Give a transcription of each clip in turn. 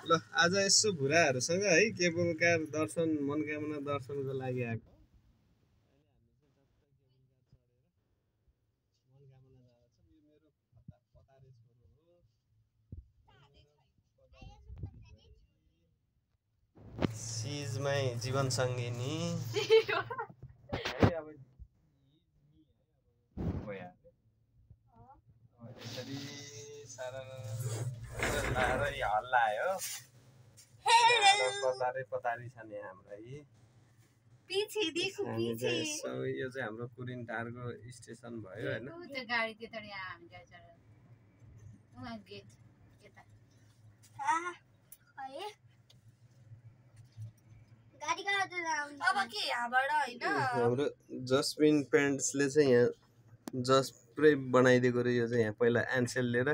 ल आज यसो भुराहरूसँग है केबुलका दर्शन मनोकामना दर्शनको लागि आएको She's my जीवन सङ्गिनी यसरी सारा लाएर हल्ला आयो पतारी छ नि हामीलाई पीछे देखो पीछे यो चाहिँ हाम्रो कुरिन टारको स्टेसन भयो हैन त्यो गाडी त्यता हामी गाडी चढ्यो उहाँ गेट यता है गाडी काट्दै आउँछ अब के यहाँबाट हैन हाम्रो जस्मिन पेन्ट्सले चाहिँ यहाँ जसप्रे बनाइदिएको रे यो चाहिँ यहाँ पहिला एन्सेल लिएर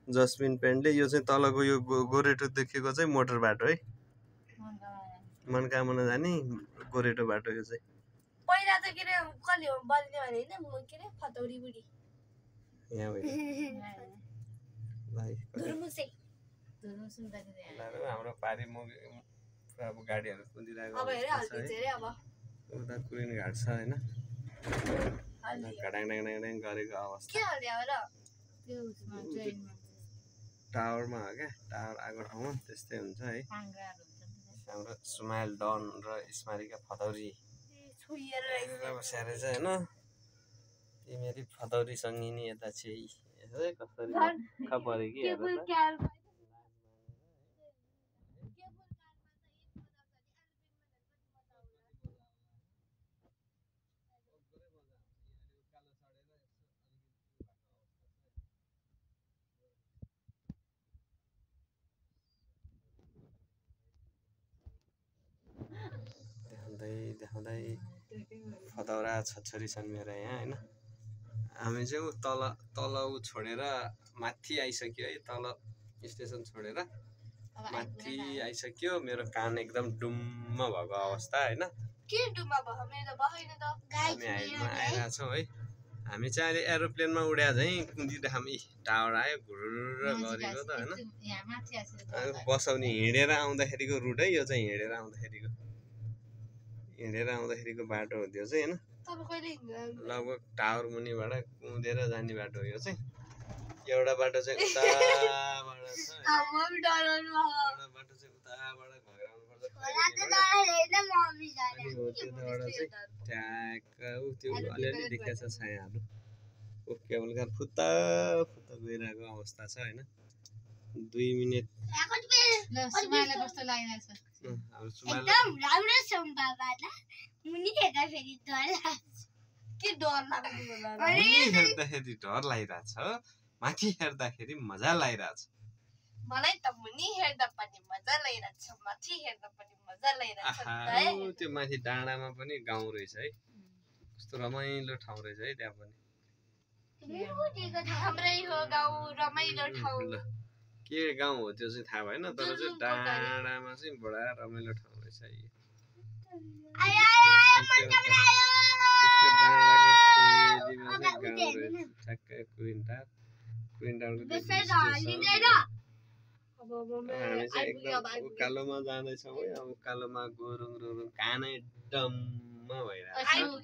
जस्मिन पेन्टले यो चाहिँ तलको यो गोरेटो देखेको चाहिँ मोटर बाटो है मनकामना जाने गोरेटो बाटो यो चाहिँ पहिला त के रे कसले हो बल्ने भने हैन के रे फतौरी बुढी यहाँ भयो भाइ दुर्मुसे हाम्रो पारी अब गाडीहरु कुदिरहेको अब हेरे हल्किन्छ रे अब उता कुरिन घाट छ हैन घडाङ गरेको अवस्था के हाल्यो र त्यो उसमा ट्रेनमा टावरमा हो क्या टावर आएको ठाउँमा त्यस्तै हुन्छ है हाम्रो सुमाइल डन र स्मारिका फतौरी बसेर चाहिँ होइन तिमीहरू फतौरी सङ्गिनी यता चाहिँ कसरी खपरे कि देखाउँदै फतौरा छोरी छन् मेरो यहाँ होइन हामी चाहिँ तल ऊ छोडेर माथि आइसक्यो है तल स्टेसन छोडेर माथि आइसक्यो मेरो कान एकदम डुम्म भएको अवस्था होइन के डुम्म भयो मेरो बहैन त हामी हाइटमा आइरहेछौँ है हामी चाहिँ अहिले एरोप्लेनमा उड्या चाहिँ कुदिरहेको हामी टावर आयो घुरुर गरेको त होइन बसाउने हिँडेर आउँदाखेरिको रुट है यो चाहिँ हिँडेर आउँदाखेरिको बाटो हो त्यो चाहिँ होइन लगभग टावर मुनिबाट कुदेर जाने बाटो हो यो चाहिँ एउटा बाटो चाहिँ उताबाट छ एउटा बाटो चाहिँ उताबाट घग्राउनु पर्छ त्यताबाट चाहिँ ट्याक्क त्यो अलिअलि देखाएको छ छायाहरू केबल कार फुत्ता गइरहेको अवस्था छ होइन 2 मिनेट कस्तो लागिरहेछ एकदम राम्रो छ बाबा ल मुनि हेर्दा फेरि डर लाग्छ के डर लाग्छ मुनि हेर्दाखेरि डर लागिरहेछ माथि हेर्दाखेरि मजा लागिरहेछ मलाई त मुनि हेर्दा पनि मजा लागिरहेछ माथि हेर्दा पनि मजा लागिरहेछ त्यो माथि डाँडामा पनि गाउँ रहेछ है कस्तो रमाइलो ठाउँ रहेछ है त्यहाँ पनि हाम्रै हो गाउँ रमाइलो ठाउँ के गाउँ हो त्यो चाहिँ थाहा भएन तर चाहिँ डाँडामा चाहिँ बडा रमाइलो ठाउँ रहेछ ठ्याक्कै हामी चाहिँ एकदम उकालोमा जाँदैछौँ है अब उकालोमा गोरुङ रोरुङ कानै डम्म भइरहेको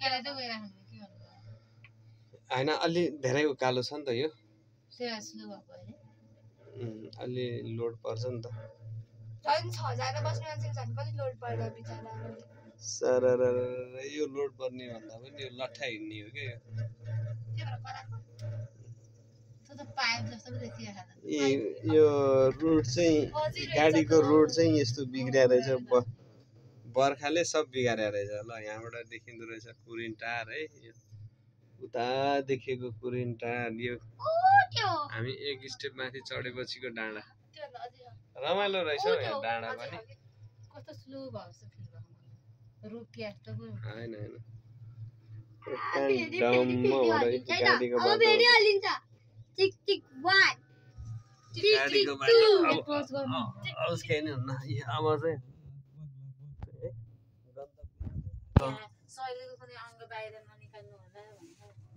होइन अलि धेरै उकालो छ नि त यो अलि लोड पर्छ नि त सर यो लोड पर्ने भन्दा पनि यो लट्ठा हिँड्ने हो क्या यो रोड चाहिँ गाडीको रोड चाहिँ यस्तो बिग्रिया रहेछ बर्खाले सब बिगारे रहेछ ल यहाँबाट देखिँदो रहेछ कुरिन टार है उता देखेको कुरिन टार यो हामी एक स्टेप माथि चढेपछिको डाँडा रमाइलो रहेछ यहाँ डाँडा पनि कस्तो स्लो भयो जस्तो फिल भयो रोकिया जस्तो हैन गाडीको बाटो टिक टिक 1 गाडीको बाटो उसकै नि हुन्न अब चाहिँ सहिलेको पनि अङ्ग बाहिर ननिकाल्नु होला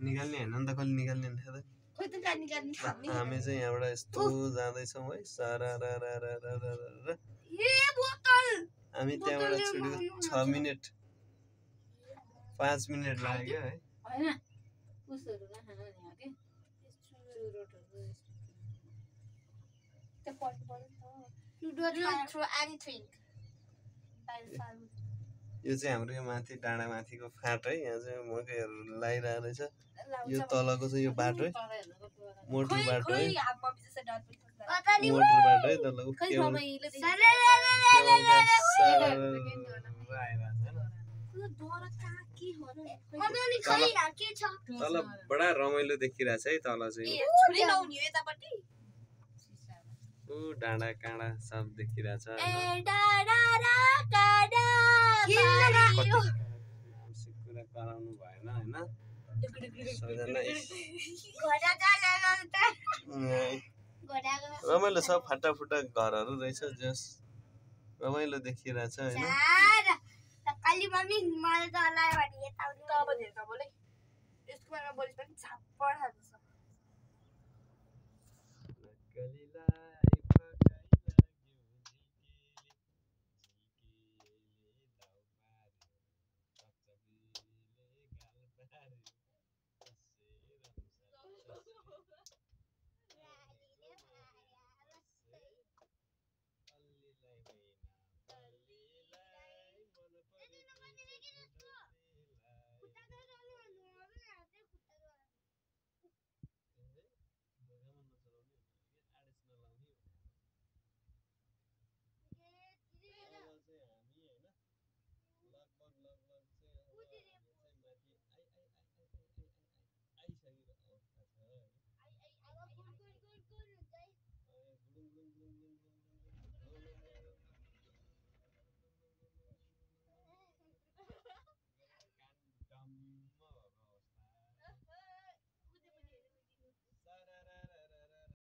निकाल्ने हैन नि त कहिले निकाल्ने नि खोइ त निकाल्ने हामी चाहिँ यहाँबाट यस्तो जाँदैछौँ है सारा हामी त्यहाँबाट छुट्यो 6 मिनेट 5 मिनेट लाग्यो है हैन उसहरु न खाना नि हो के चुरोटहरु त्यो पट्टि पर्छ You don't throw anything. यो चाहिँ हाम्रो यो माथि डाँडा माथिको फाँट है यहाँ चाहिँ मकैहरू लगाइरहेको रहेछ यो तलको चाहिँ यो बाटो है मोटर बाटो है मोटर बाटो है तलको केबल तल बडा रमाइलो देखिरहेछ है तल चाहिँ ऊ डाँडा काँडा सब देखिरहेछ कुरा कराउनु भएन हैन रमाइलो छ फाटाफुटा घरहरू रहेछ जस रमाइलो देखिरहेछ हैन काली मम्मी मलाई त हल्लायो भने यताउति अब धेरै त बोले यसको बारेमा बोलिस पनि छाप्पड हाल्छ नक्कलीलाई